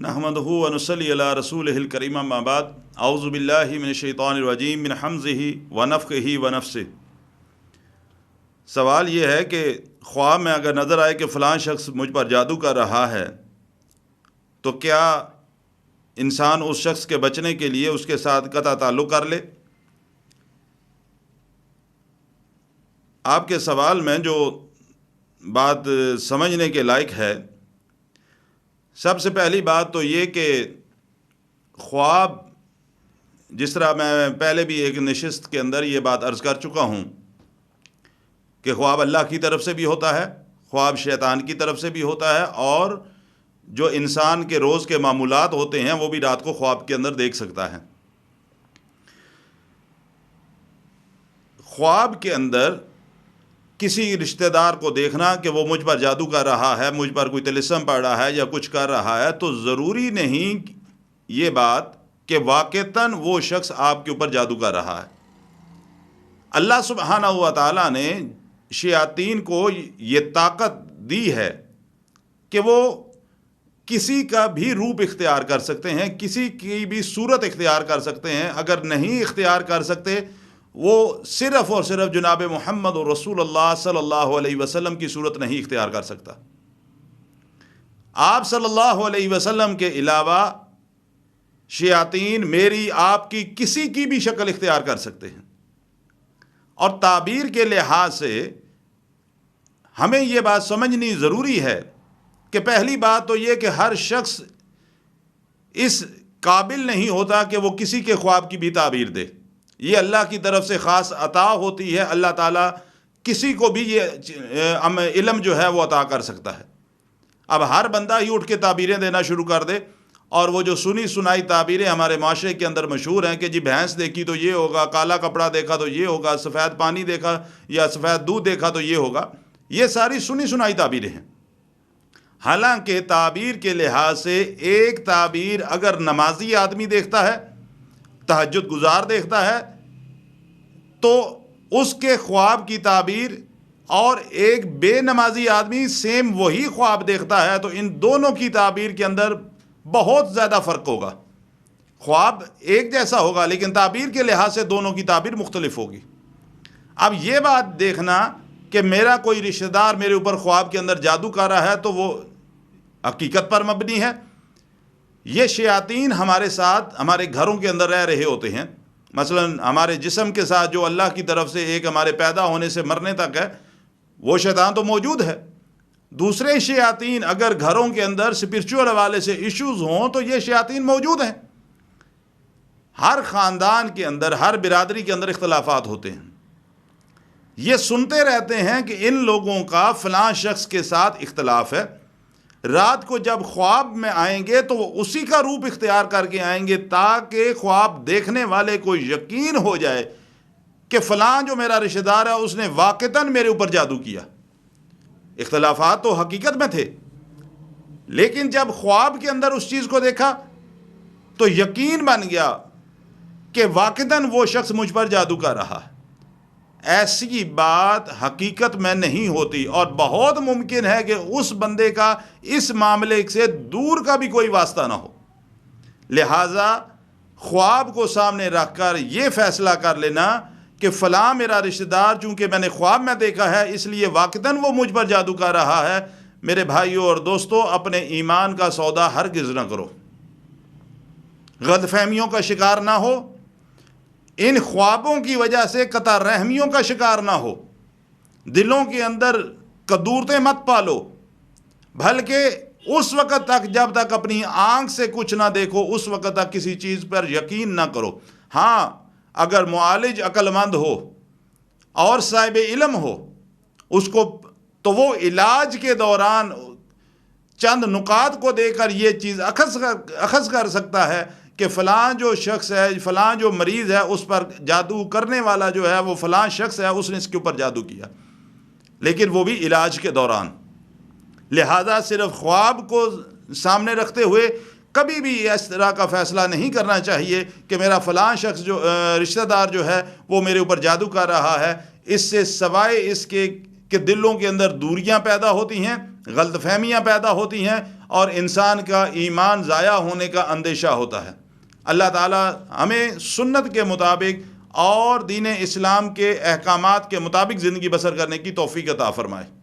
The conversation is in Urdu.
نحمدہ ونصلی علی رسولہ الکریم اما بعد اعوذ باللہ من الشیطان الرجیم من حمزہ ونفخہ ونفثہ۔ سوال یہ ہے کہ خواب میں اگر نظر آئے کہ فلاں شخص مجھ پر جادو کر رہا ہے تو کیا انسان اس شخص کے بچنے کے لیے اس کے ساتھ قطع تعلق کر لے؟ آپ کے سوال میں جو بات سمجھنے کے لائق ہے، سب سے پہلی بات تو یہ کہ خواب، جس طرح میں پہلے بھی ایک نشست کے اندر یہ بات عرض کر چکا ہوں کہ خواب اللہ کی طرف سے بھی ہوتا ہے، خواب شیطان کی طرف سے بھی ہوتا ہے، اور جو انسان کے روز کے معمولات ہوتے ہیں وہ بھی رات کو خواب کے اندر دیکھ سکتا ہے۔ خواب کے اندر کسی رشتہ دار کو دیکھنا کہ وہ مجھ پر جادو کر رہا ہے، مجھ پر کوئی طلسم پڑ رہا ہے یا کچھ کر رہا ہے، تو ضروری نہیں یہ بات کہ واقعتاً وہ شخص آپ کے اوپر جادو کر رہا ہے۔ اللہ سبحانہ و تعالیٰ نے شیاطین کو یہ طاقت دی ہے کہ وہ کسی کا بھی روپ اختیار کر سکتے ہیں، کسی کی بھی صورت اختیار کر سکتے ہیں۔ اگر نہیں اختیار کر سکتے، وہ صرف اور صرف جناب محمد رسول اللہ صلی اللہ علیہ وسلم کی صورت نہیں اختیار کر سکتا۔ آپ صلی اللہ علیہ وسلم کے علاوہ شیاطین میری آپ کی کسی کی بھی شکل اختیار کر سکتے ہیں، اور تعبیر کے لحاظ سے ہمیں یہ بات سمجھنی ضروری ہے کہ پہلی بات تو یہ کہ ہر شخص اس قابل نہیں ہوتا کہ وہ کسی کے خواب کی بھی تعبیر دے۔ یہ اللہ کی طرف سے خاص عطا ہوتی ہے، اللہ تعالیٰ کسی کو بھی یہ علم جو ہے وہ عطا کر سکتا ہے۔ اب ہر بندہ ہی اٹھ کے تعبیریں دینا شروع کر دے، اور وہ جو سنی سنائی تعبیریں ہمارے معاشرے کے اندر مشہور ہیں کہ جی بھینس دیکھی تو یہ ہوگا، کالا کپڑا دیکھا تو یہ ہوگا، سفید پانی دیکھا یا سفید دودھ دیکھا تو یہ ہوگا، یہ ساری سنی سنائی تعبیریں ہیں۔ حالانکہ تعبیر کے لحاظ سے ایک تعبیر اگر نمازی آدمی دیکھتا ہے، تہجد گزار دیکھتا ہے، تو اس کے خواب کی تعبیر اور ایک بے نمازی آدمی سیم وہی خواب دیکھتا ہے تو ان دونوں کی تعبیر کے اندر بہت زیادہ فرق ہوگا۔ خواب ایک جیسا ہوگا لیکن تعبیر کے لحاظ سے دونوں کی تعبیر مختلف ہوگی۔ اب یہ بات دیکھنا کہ میرا کوئی رشتہ دار میرے اوپر خواب کے اندر جادو کر رہا ہے تو وہ حقیقت پر مبنی ہے۔ یہ شیاطین ہمارے ساتھ ہمارے گھروں کے اندر رہ رہے ہوتے ہیں، مثلا ہمارے جسم کے ساتھ جو اللہ کی طرف سے ایک ہمارے پیدا ہونے سے مرنے تک ہے، وہ شیطان تو موجود ہے۔ دوسرے شیاطین اگر گھروں کے اندر اسپرچول حوالے سے ایشوز ہوں تو یہ شیاطین موجود ہیں۔ ہر خاندان کے اندر، ہر برادری کے اندر اختلافات ہوتے ہیں۔ یہ سنتے رہتے ہیں کہ ان لوگوں کا فلاں شخص کے ساتھ اختلاف ہے، رات کو جب خواب میں آئیں گے تو وہ اسی کا روپ اختیار کر کے آئیں گے تاکہ خواب دیکھنے والے کو یقین ہو جائے کہ فلاں جو میرا رشتہ دار ہے اس نے واقعتاً میرے اوپر جادو کیا۔ اختلافات تو حقیقت میں تھے، لیکن جب خواب کے اندر اس چیز کو دیکھا تو یقین بن گیا کہ واقعتاً وہ شخص مجھ پر جادو کر رہا ہے۔ ایسی بات حقیقت میں نہیں ہوتی، اور بہت ممکن ہے کہ اس بندے کا اس معاملے سے دور کا بھی کوئی واسطہ نہ ہو۔ لہٰذا خواب کو سامنے رکھ کر یہ فیصلہ کر لینا کہ فلاں میرا رشتہ دار چونکہ میں نے خواب میں دیکھا ہے اس لیے واقعتاً وہ مجھ پر جادو کر رہا ہے، میرے بھائیوں اور دوستوں، اپنے ایمان کا سودا ہرگز نہ کرو، غلط فہمیوں کا شکار نہ ہو، ان خوابوں کی وجہ سے قطع رحمیوں کا شکار نہ ہو، دلوں کے اندر کدورتیں مت پالو، بلکہ اس وقت تک جب تک اپنی آنکھ سے کچھ نہ دیکھو اس وقت تک کسی چیز پر یقین نہ کرو۔ ہاں، اگر معالج عقل مند ہو اور صاحب علم ہو اس کو، تو وہ علاج کے دوران چند نکات کو دے کر یہ چیز اخذ کر سکتا ہے کہ فلاں جو شخص ہے، فلاں جو مریض ہے، اس پر جادو کرنے والا جو ہے وہ فلاں شخص ہے، اس نے اس کے اوپر جادو کیا، لیکن وہ بھی علاج کے دوران۔ لہذا صرف خواب کو سامنے رکھتے ہوئے کبھی بھی اس طرح کا فیصلہ نہیں کرنا چاہیے کہ میرا فلاں شخص جو رشتہ دار جو ہے وہ میرے اوپر جادو کر رہا ہے، اس سے سوائے اس کے کہ دلوں کے اندر دوریاں پیدا ہوتی ہیں، غلط فہمیاں پیدا ہوتی ہیں اور انسان کا ایمان ضائع ہونے کا اندیشہ ہوتا ہے۔ اللہ تعالیٰ ہمیں سنت کے مطابق اور دین اسلام کے احکامات کے مطابق زندگی بسر کرنے کی توفیق عطا فرمائے۔